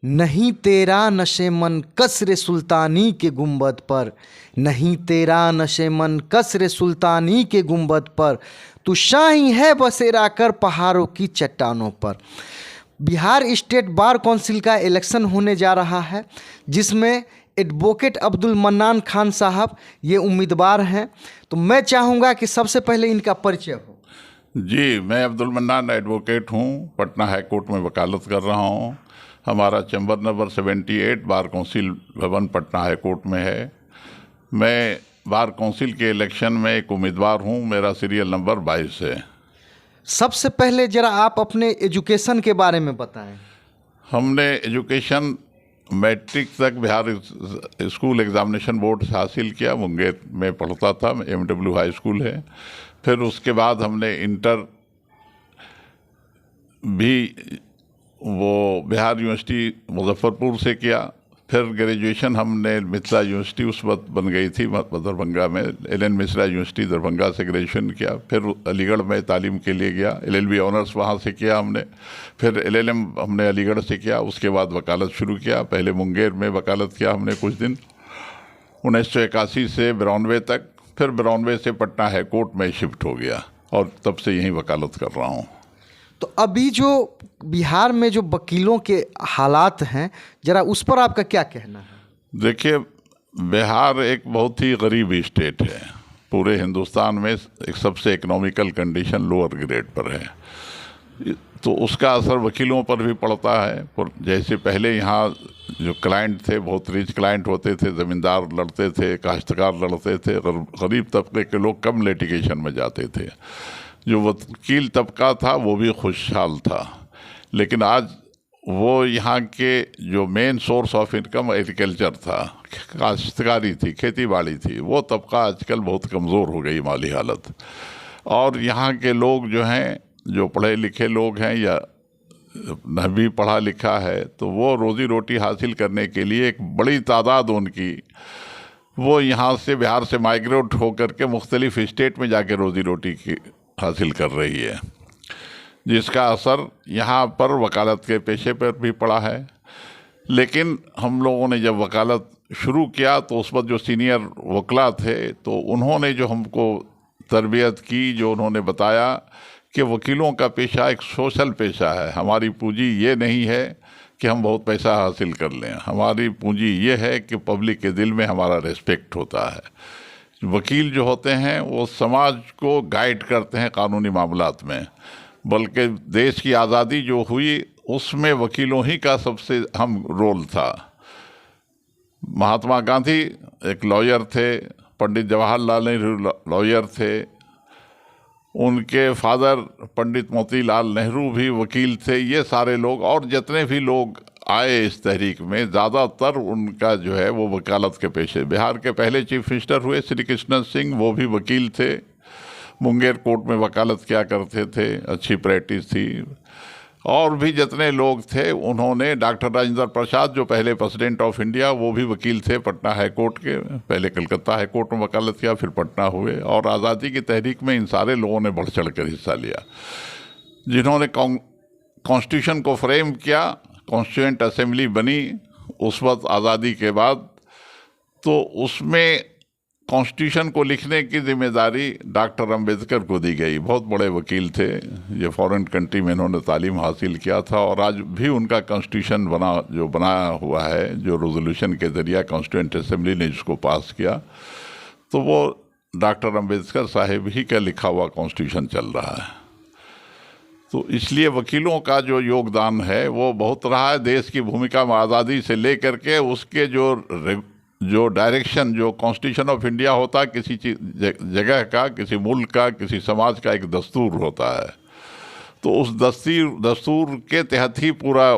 नहीं तेरा नशे मन कसरे सुल्तानी के गुंबद पर, नहीं तेरा नशे मन कसरे सुल्तानी के गुंबद पर, तू शाही है बसेरा कर पहाड़ों की चट्टानों पर। बिहार स्टेट बार काउंसिल का इलेक्शन होने जा रहा है, जिसमें एडवोकेट अब्दुल मन्नान खान साहब ये उम्मीदवार हैं। तो मैं चाहूँगा कि सबसे पहले इनका परिचय हो। जी, मैं अब्दुल मन्नान एडवोकेट हूँ, पटना हाई कोर्ट में वकालत कर रहा हूँ। हमारा चैम्बर नंबर 78 बार काउंसिल भवन पटना हाई कोर्ट में है। मैं बार काउंसिल के इलेक्शन में एक उम्मीदवार हूँ। मेरा सीरियल नंबर 22 है। सबसे पहले जरा आप अपने एजुकेशन के बारे में बताएं। हमने एजुकेशन मैट्रिक तक बिहार स्कूल एग्जामिनेशन बोर्ड से हासिल किया। मुंगेर में पढ़ता था, MW हाई स्कूल है। फिर उसके बाद हमने इंटर भी वो बिहार यूनिवर्सिटी मुजफ्फरपुर से किया। फिर ग्रेजुएशन हमने मिथिला यूनिवर्सिटी, उस वक्त बन गई थी दरभंगा में, LN मिश्रा यूनिवर्सिटी दरभंगा से ग्रेजुएशन किया। फिर अलीगढ़ में तालीम के लिए गया, LLB ऑनर्स वहाँ से किया हमने। फिर LLM हमने अलीगढ़ से किया। उसके बाद वकालत शुरू किया। पहले मुंगेर में वकालत किया हमने कुछ दिन, 1981 से 92 तक। फिर 92 से पटना हाई कोर्ट में शिफ्ट हो गया और तब से यहीं वकालत कर रहा हूँ। तो अभी जो बिहार में जो वकीलों के हालात हैं, जरा उस पर आपका क्या कहना है? देखिए, बिहार एक बहुत ही गरीब स्टेट है। पूरे हिंदुस्तान में एक सबसे इकोनॉमिकल कंडीशन लोअर ग्रेड पर है, तो उसका असर वकीलों पर भी पड़ता है। जैसे पहले यहाँ जो क्लाइंट थे, बहुत रिच क्लाइंट होते थे, ज़मींदार लड़ते थे, काश्तकार लड़ते थे, गरीब तबके के लोग कम लिटिगेशन में जाते थे। जो वकील तबका था वो भी खुशहाल था। लेकिन आज वो यहाँ के जो main source of income agriculture था, काश्तकारी थी, खेती बाड़ी थी, वो तबका आजकल बहुत कमज़ोर हो गई माली हालत। और यहाँ के लोग जो हैं, जो पढ़े लिखे लोग हैं या न भी पढ़ा लिखा है, तो वो रोज़ी रोटी हासिल करने के लिए एक बड़ी तादाद उनकी वो यहाँ से बिहार से माइग्रेट होकर के मुख्तलिफ स्टेट में जाके रोज़ी रोटी की हासिल कर रही है, जिसका असर यहाँ पर वकालत के पेशे पर भी पड़ा है। लेकिन हम लोगों ने जब वकालत शुरू किया तो उस वक्त जो सीनियर वकला थे, तो उन्होंने जो हमको तरबियत की, जो उन्होंने बताया कि वकीलों का पेशा एक सोशल पेशा है। हमारी पूंजी ये नहीं है कि हम बहुत पैसा हासिल कर लें, हमारी पूंजी ये है कि पब्लिक के दिल में हमारा रिस्पेक्ट होता है। वकील जो होते हैं वो समाज को गाइड करते हैं कानूनी मामलात में। बल्कि देश की आज़ादी जो हुई उसमें वकीलों ही का सबसे अहम रोल था। महात्मा गांधी एक लॉयर थे, पंडित जवाहरलाल नेहरू लॉयर थे, उनके फादर पंडित मोतीलाल नेहरू भी वकील थे। ये सारे लोग और जितने भी लोग आए इस तहरीक में, ज़्यादातर उनका जो है वो वकालत के पेशे। बिहार के पहले चीफ मिनिस्टर हुए श्री कृष्ण सिंह, वो भी वकील थे, मुंगेर कोर्ट में वकालत किया करते थे, अच्छी प्रैक्टिस थी। और भी जितने लोग थे उन्होंने, डॉक्टर राजेंद्र प्रसाद जो पहले प्रेसिडेंट ऑफ इंडिया, वो भी वकील थे पटना हाई कोर्ट के। पहले कलकत्ता हाई कोर्ट में वकालत किया, फिर पटना हुए। और आज़ादी की तहरीक में इन सारे लोगों ने बढ़ चढ़ कर हिस्सा लिया। जिन्होंने कॉन्स्टिट्यूशन को फ्रेम किया, कॉन्स्टिट्यूएंट असेंबली बनी उस वक्त आज़ादी के बाद, तो उसमें कॉन्स्टिट्यूशन को लिखने की जिम्मेदारी डॉक्टर अंबेडकर को दी गई। बहुत बड़े वकील थे, ये फॉरेन कंट्री में इन्होंने तालीम हासिल किया था। और आज भी उनका कॉन्स्टिट्यूशन बनाया हुआ है, जो रेजोल्यूशन के ज़रिए कॉन्स्टिट्यूएंट असेंबली ने जिसको पास किया, तो वो डॉक्टर अंबेडकर साहिब ही का लिखा हुआ कॉन्स्टिट्यूशन चल रहा है। तो इसलिए वकीलों का जो योगदान है वो बहुत रहा है। देश की भूमिका में आज़ादी से लेकर के उसके जो डायरेक्शन, जो कॉन्स्टिट्यूशन ऑफ इंडिया होता है, किसी जगह का, किसी मुल्क का, किसी समाज का एक दस्तूर होता है, तो उस दस्तूर के तहत ही पूरा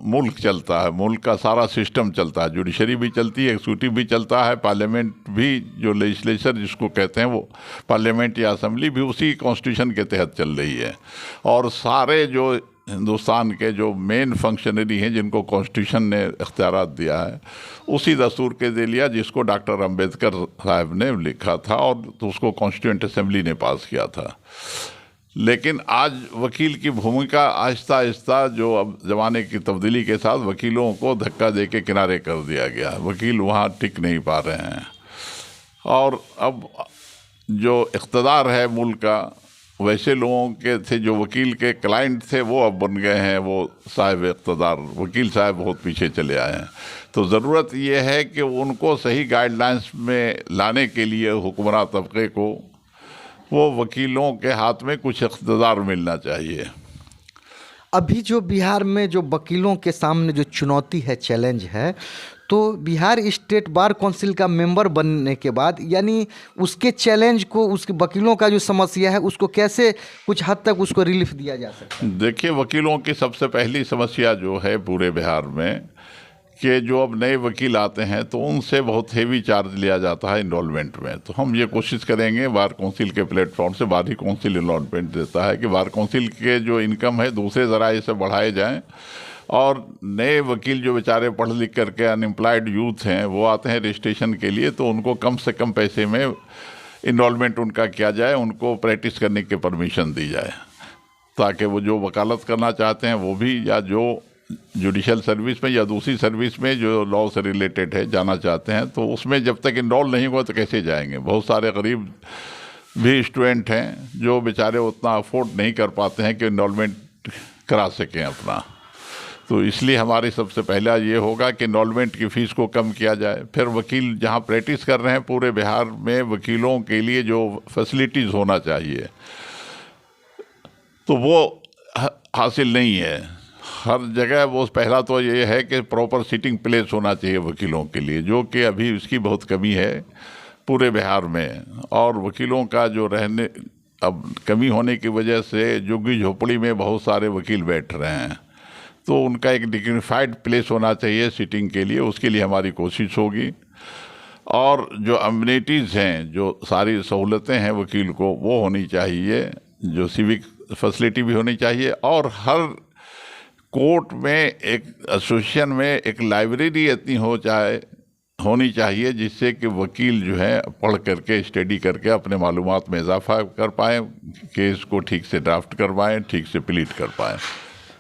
मुल्क चलता है, मुल्क का सारा सिस्टम चलता है। जुडिशरी भी चलती है, एक्जीक्यूटिव भी चलता है, पार्लियामेंट भी, जो लेजिस्लेचर जिसको कहते हैं, वो पार्लियामेंट या असेंबली भी उसी कॉन्स्टिट्यूशन के तहत चल रही है। और सारे जो हिंदुस्तान के जो मेन फंक्शनरी हैं जिनको कॉन्स्टिट्यूशन ने इख्तियारात दिया है, उसी दस्तूर के ज़रिए जिसको डॉक्टर अंबेडकर साहब ने लिखा था और तो उसको कॉन्स्टिट्यूएंट असेंबली ने पास किया था। लेकिन आज वकील की भूमिका आहिस्ता आहिस्ता, जो अब ज़माने की तब्दीली के साथ वकीलों को धक्का दे के किनारे कर दिया गया, वकील वहाँ टिक नहीं पा रहे हैं। और अब जो इक़्तिदार है मुल्क का, वैसे लोगों के थे जो वकील के क्लाइंट थे, वो अब बन गए हैं वो साहिब इक़्तिदार, वकील साहब बहुत पीछे चले आए हैं। तो ज़रूरत ये है कि उनको सही गाइडलाइंस में लाने के लिए हुक्मरान तबके को वो वकीलों के हाथ में कुछ इक़्तिदार मिलना चाहिए। अभी जो बिहार में जो वकीलों के सामने जो चुनौती है, चैलेंज है, तो बिहार स्टेट बार काउंसिल का मेंबर बनने के बाद यानी उसके चैलेंज को, उसके वकीलों का जो समस्या है उसको कैसे कुछ हद तक उसको रिलीफ दिया जा सकता है? देखिए, वकीलों की सबसे पहली समस्या जो है पूरे बिहार में कि जो अब नए वकील आते हैं तो उनसे बहुत हेवी चार्ज लिया जाता है इनरोलमेंट में। तो हम ये कोशिश करेंगे बार काउंसिल के प्लेटफॉर्म से, बार ही काउंसिल इनरोलमेंट देता है कि बार काउंसिल के जो इनकम है दूसरे ज़राए से बढ़ाए जाएं, और नए वकील जो बेचारे पढ़ लिख करके अनएम्प्लॉयड यूथ हैं वो आते हैं रजिस्ट्रेशन के लिए, तो उनको कम से कम पैसे में इनरोलमेंट उनका किया जाए, उनको प्रैक्टिस करने की परमिशन दी जाए, ताकि वो जो वकालत करना चाहते हैं वो भी, या जो जुडिशल सर्विस में या दूसरी सर्विस में जो लॉ से रिलेटेड है जाना चाहते हैं, तो उसमें जब तक इनरोल नहीं हुआ तो कैसे जाएंगे। बहुत सारे गरीब भी स्टूडेंट हैं जो बेचारे उतना अफोर्ड नहीं कर पाते हैं कि इनरोलमेंट करा सकें अपना। तो इसलिए हमारी सबसे पहला ये होगा कि इनरोलमेंट की फ़ीस को कम किया जाए। फिर वकील जहाँ प्रैक्टिस कर रहे हैं पूरे बिहार में, वकीलों के लिए जो फैसिलिटीज़ होना चाहिए तो वो हासिल नहीं है हर जगह। वो पहला तो ये है कि प्रॉपर सिटिंग प्लेस होना चाहिए वकीलों के लिए, जो कि अभी उसकी बहुत कमी है पूरे बिहार में। और वकीलों का जो रहने, अब कमी होने की वजह से झुग्गी झोपड़ी में बहुत सारे वकील बैठ रहे हैं, तो उनका एक डिग्निफाइड प्लेस होना चाहिए सिटिंग के लिए, उसके लिए हमारी कोशिश होगी। और जो अम्यूनिटीज़ हैं, जो सारी सहूलतें हैं वकील को, वो होनी चाहिए, जो सिविक फैसिलिटी भी होनी चाहिए। और हर कोर्ट में एक एसोसिएशन में एक लाइब्रेरी इतनी होनी चाहिए जिससे कि वकील जो है पढ़ करके, स्टडी करके अपने मालूमात में इजाफा कर पाएँ, केस को ठीक से ड्राफ्ट कर पाएँ, ठीक से प्लीट कर पाएँ।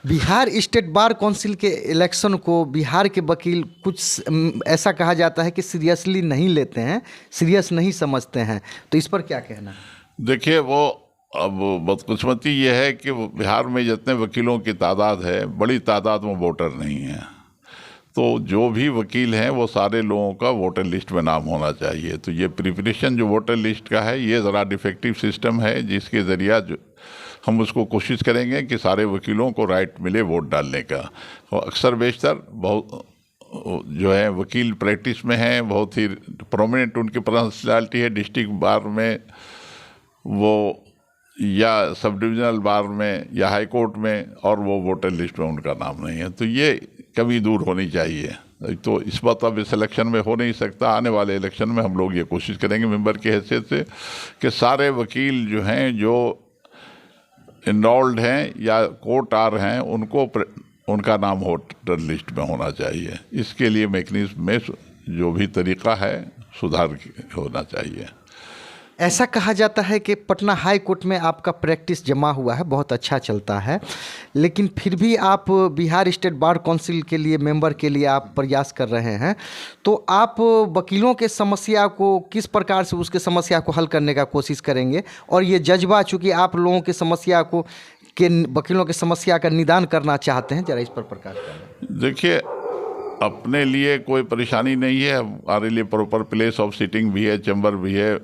बिहार स्टेट बार काउंसिल के इलेक्शन को बिहार के वकील कुछ ऐसा कहा जाता है कि सीरियसली नहीं लेते हैं, सीरियस नहीं समझते हैं, तो इस पर क्या कहना है? देखिए, वो अब बदकिस्मती ये है कि बिहार में जितने वकीलों की तादाद है, बड़ी तादाद में वोटर नहीं है। तो जो भी वकील हैं वो सारे लोगों का वोटर लिस्ट में नाम होना चाहिए। तो ये प्रिपरेशन जो वोटर लिस्ट का है, ये ज़रा डिफेक्टिव सिस्टम है, जिसके ज़रिया हम उसको कोशिश करेंगे कि सारे वकीलों को राइट मिले वोट डालने का। और अक्सर बेशतर बहुत जो है वकील प्रैक्टिस में हैं, बहुत ही प्रोमिनेंट उनकी पर्सनालिटी है, डिस्ट्रिक्ट बार में वो, या सब डिविजनल बार में, या हाई कोर्ट में, और वो वोटर लिस्ट में उनका नाम नहीं है। तो ये कमी दूर होनी चाहिए। तो इस बात अब इस इलेक्शन में हो नहीं सकता, आने वाले इलेक्शन में हम लोग ये कोशिश करेंगे मेंबर की हैसियत से कि सारे वकील जो हैं, जो इनरोल्ड हैं या कोर्ट आ रहे हैं, उनका नाम वोटर लिस्ट में होना चाहिए। इसके लिए मैकेनिज्म में जो भी तरीका है सुधार होना चाहिए। ऐसा कहा जाता है कि पटना हाई कोर्ट में आपका प्रैक्टिस जमा हुआ है, बहुत अच्छा चलता है, लेकिन फिर भी आप बिहार स्टेट बार काउंसिल के लिए, मेंबर के लिए आप प्रयास कर रहे हैं, तो आप वकीलों के समस्या को किस प्रकार से, उसके समस्या को हल करने का कोशिश करेंगे? और ये जज्बा, चूँकि आप लोगों के समस्या को, के वकीलों की समस्या का निदान करना चाहते हैं, जरा इस पर प्रकाश करें। देखिए, अपने लिए कोई परेशानी नहीं है, हमारे लिए प्रॉपर प्लेस ऑफ सिटिंग भी है, चैम्बर भी है,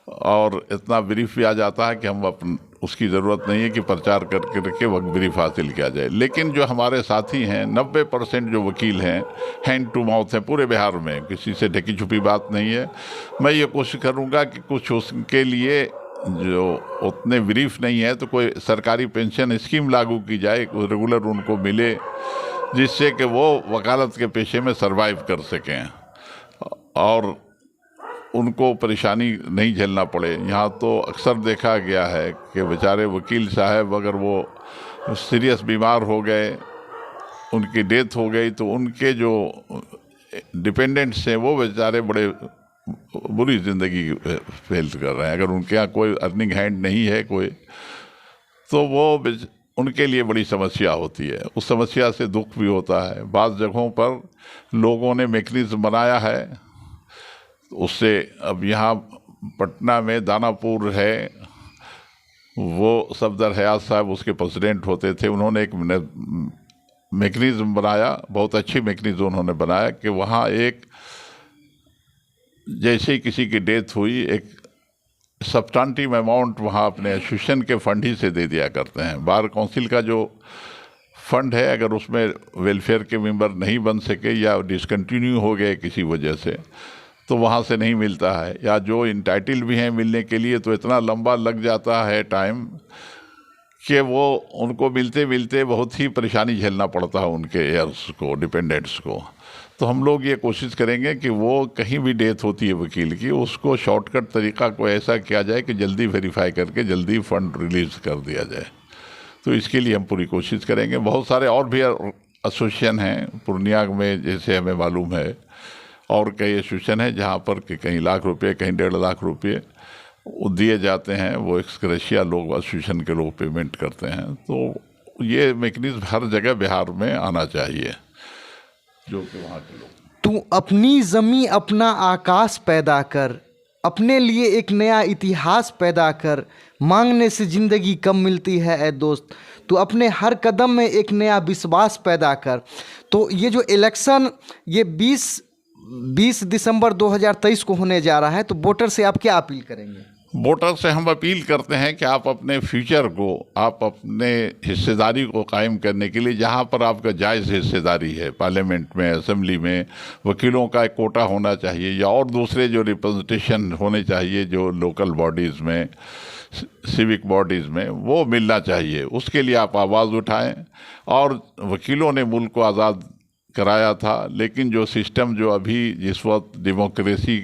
और इतना ब्रीफ भी आ जाता है कि हम उसकी ज़रूरत नहीं है कि प्रचार करके वक्त ब्रीफ हासिल किया जाए। लेकिन जो हमारे साथी हैं, 90% जो वकील हैं, हैंड टू माउथ हैं पूरे बिहार में, किसी से ढकी छुपी बात नहीं है। मैं ये कोशिश करूँगा कि कुछ उसके लिए जो उतने ब्रीफ नहीं है, तो कोई सरकारी पेंशन स्कीम लागू की जाए, रेगुलर उनको मिले, जिससे कि वो वकालत के पेशे में सरवाइव कर सकें और उनको परेशानी नहीं झेलना पड़े। यहाँ तो अक्सर देखा गया है कि बेचारे वकील साहब अगर वो सीरियस बीमार हो गए, उनकी डेथ हो गई, तो उनके जो डिपेंडेंट्स हैं वो बेचारे बड़े बुरी ज़िंदगी फेस कर रहे हैं। अगर उनके यहाँ कोई अर्निंग हैंड नहीं है कोई, तो वो उनके लिए बड़ी समस्या होती है। उस समस्या से दुख भी होता है। बाज़ जगहों पर लोगों ने मैकेनिज्म बनाया है उससे। अब यहाँ पटना में दानापुर है, वो सफदर हयात साहब उसके प्रेसिडेंट होते थे। उन्होंने एक मैकेनिज्म बनाया, बहुत अच्छी मैकेनिज्म उन्होंने बनाया कि वहाँ एक जैसे ही किसी की डेथ हुई एक सब्सटेंटिव अमाउंट वहाँ अपने एसोसिएशन के फंड ही से दे दिया करते हैं। बार काउंसिल का जो फंड है, अगर उसमें वेलफेयर के मेंबर नहीं बन सके या डिसकंटिन्यू हो गए किसी वजह से, तो वहाँ से नहीं मिलता है। या जो इंटाइटल भी हैं मिलने के लिए, तो इतना लंबा लग जाता है टाइम कि वो उनको मिलते मिलते बहुत ही परेशानी झेलना पड़ता है उनके एयर्स को, डिपेंडेंट्स को। तो हम लोग ये कोशिश करेंगे कि वो कहीं भी डेथ होती है वकील की, उसको शॉर्टकट तरीका को ऐसा किया जाए कि जल्दी वेरीफाई करके जल्दी फंड रिलीज कर दिया जाए। तो इसके लिए हम पूरी कोशिश करेंगे। बहुत सारे और भी एसोसिएशन हैं पूर्णिया में, जैसे हमें मालूम है, और कई एसोसिएशन हैं जहाँ पर कि कहीं लाख रुपये, कहीं 1.5 लाख रुपये दिए जाते हैं। वो एक्सग्रेशिया लोग, एसोसिएशन के लोग पेमेंट करते हैं। तो ये मैकेनिज्म हर जगह बिहार में आना चाहिए, जो कि वहाँ के लोग। तू अपनी ज़मीं अपना आकाश पैदा कर, अपने लिए एक नया इतिहास पैदा कर, मांगने से ज़िंदगी कम मिलती है ए दोस्त, तू अपने हर कदम में एक नया विश्वास पैदा कर। तो ये जो इलेक्शन ये 20 दिसंबर 2023 को होने जा रहा है, तो वोटर से आप क्या अपील करेंगे? वोटर से हम अपील करते हैं कि आप अपने फ्यूचर को, आप अपने हिस्सेदारी को कायम करने के लिए, जहाँ पर आपका जायज़ हिस्सेदारी है, पार्लियामेंट में, असेंबली में वकीलों का एक कोटा होना चाहिए, या और दूसरे जो रिप्रेजेंटेशन होने चाहिए जो लोकल बॉडीज़ में, सिविक बॉडीज़ में, वो मिलना चाहिए। उसके लिए आप आवाज़ उठाएं। और वकीलों ने मुल्क को आज़ाद कराया था, लेकिन जो सिस्टम जो अभी जिस वक्त डेमोक्रेसी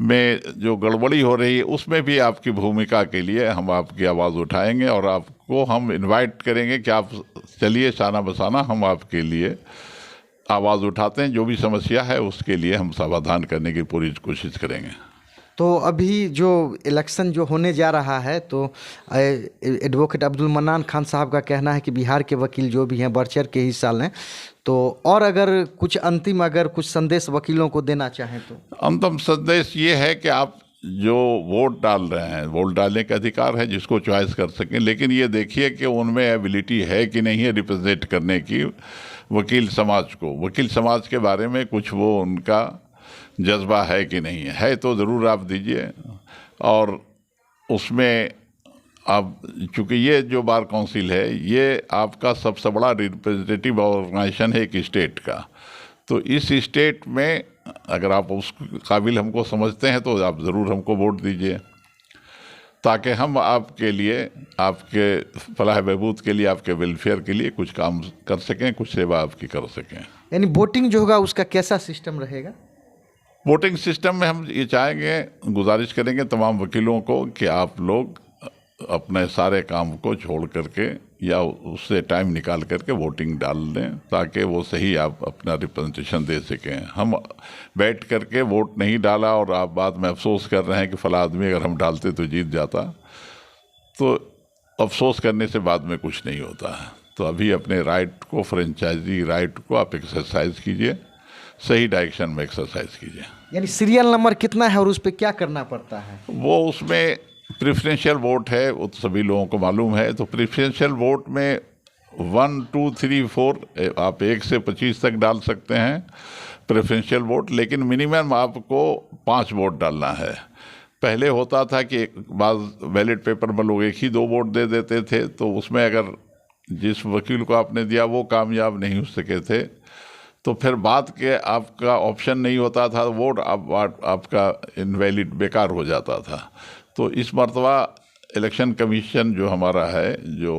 में जो गड़बड़ी हो रही है, उसमें भी आपकी भूमिका के लिए हम आपकी आवाज़ उठाएंगे और आपको हम इनवाइट करेंगे कि आप चलिए शाना बसाना, हम आपके लिए आवाज़ उठाते हैं। जो भी समस्या है उसके लिए हम समाधान करने की पूरी कोशिश करेंगे। तो अभी जो इलेक्शन जो होने जा रहा है, तो एडवोकेट अब्दुल मन्नान खान साहब का कहना है कि बिहार के वकील जो भी हैं बढ़ चढ़ के हिस्सा लें। तो और अगर कुछ अंतिम कुछ संदेश वकीलों को देना चाहें तो? अंतिम संदेश ये है कि आप जो वोट डाल रहे हैं, वोट डालने का अधिकार है, जिसको चॉइस कर सकें, लेकिन ये देखिए कि उनमें एबिलिटी है कि नहीं है रिप्रेजेंट करने की वकील समाज को। वकील समाज के बारे में कुछ वो उनका जज्बा है कि नहीं है तो ज़रूर आप दीजिए। और उसमें अब चूँकि ये जो बार काउंसिल है, ये आपका सबसे बड़ा रिप्रेजेंटेटिव ऑर्गेनाइजेशन है एक स्टेट का। तो इस स्टेट में अगर आप उस काबिल हमको समझते हैं, तो आप ज़रूर हमको वोट दीजिए, ताकि हम आपके लिए, आपके फलाह बहबूद के लिए, आपके वेलफेयर के लिए कुछ काम कर सकें, कुछ सेवा आपकी कर सकें। यानी वोटिंग जो होगा उसका कैसा सिस्टम रहेगा? वोटिंग सिस्टम में हम ये चाहेंगे, गुजारिश करेंगे तमाम वकीलों को कि आप लोग अपने सारे काम को छोड़ करके या उससे टाइम निकाल करके वोटिंग डाल दें, ताकि वो सही आप अपना रिप्रेजेंटेशन दे सकें। हम बैठ करके वोट नहीं डाला और आप बाद में अफसोस कर रहे हैं कि फला आदमी अगर हम डालते तो जीत जाता, तो अफसोस करने से बाद में कुछ नहीं होता है। तो अभी अपने राइट को, फ्रेंचाइजी राइट को आप एक्सरसाइज कीजिए, सही डायरेक्शन में एक्सरसाइज कीजिए। यानी सीरियल नंबर कितना है और उस पर क्या करना पड़ता है? वो उसमें प्रेफरेंशियल वोट है, वो तो सभी लोगों को मालूम है। तो प्रेफरेंशियल वोट में 1, 2, 3, 4 आप 1 से 25 तक डाल सकते हैं प्रेफरेंशियल वोट, लेकिन मिनिमम आपको 5 वोट डालना है। पहले होता था कि बाद बैलेट पेपर में लोग 1 ही 2 वोट दे देते थे, तो उसमें अगर जिस वकील को आपने दिया वो कामयाब नहीं हो सके थे, तो फिर बाद के आपका ऑप्शन नहीं होता था, वोट आपका इनवैलिड, बेकार हो जाता था। तो इस मरतबा इलेक्शन कमीशन जो हमारा है, जो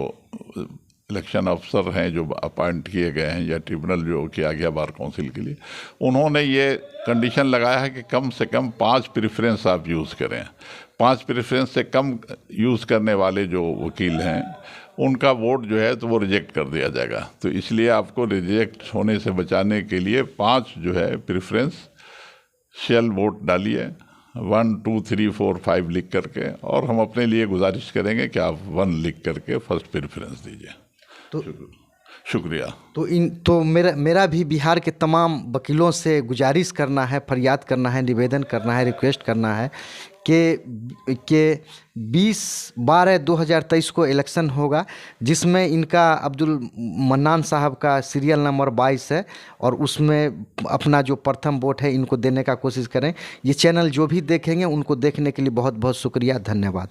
इलेक्शन अफसर हैं जो अपॉइंट किए गए हैं, या ट्रिब्यूनल जो किया गया बार काउंसिल के लिए, उन्होंने ये कंडीशन लगाया है कि कम से कम 5 प्रेफरेंस आप यूज़ करें। 5 प्रेफरेंस से कम यूज़ करने वाले जो वकील हैं, उनका वोट जो है तो वो रिजेक्ट कर दिया जाएगा। तो इसलिए आपको रिजेक्ट होने से बचाने के लिए 5 जो है प्रेफरेंशियल वोट डालिए 1 2 3 4 5 लिख करके, और हम अपने लिए गुजारिश करेंगे कि आप 1 लिख करके फर्स्ट प्रेफरेंस दीजिए। तो शुक्रिया। तो मेरा भी बिहार के तमाम वकीलों से गुजारिश करना है, फरियाद करना है, निवेदन करना है, रिक्वेस्ट करना है कि 20/12/2023 को इलेक्शन होगा, जिसमें इनका अब्दुल मन्नान साहब का सीरियल नंबर 22 है, और उसमें अपना जो प्रथम वोट है इनको देने का कोशिश करें। ये चैनल जो भी देखेंगे उनको देखने के लिए बहुत बहुत शुक्रिया, धन्यवाद।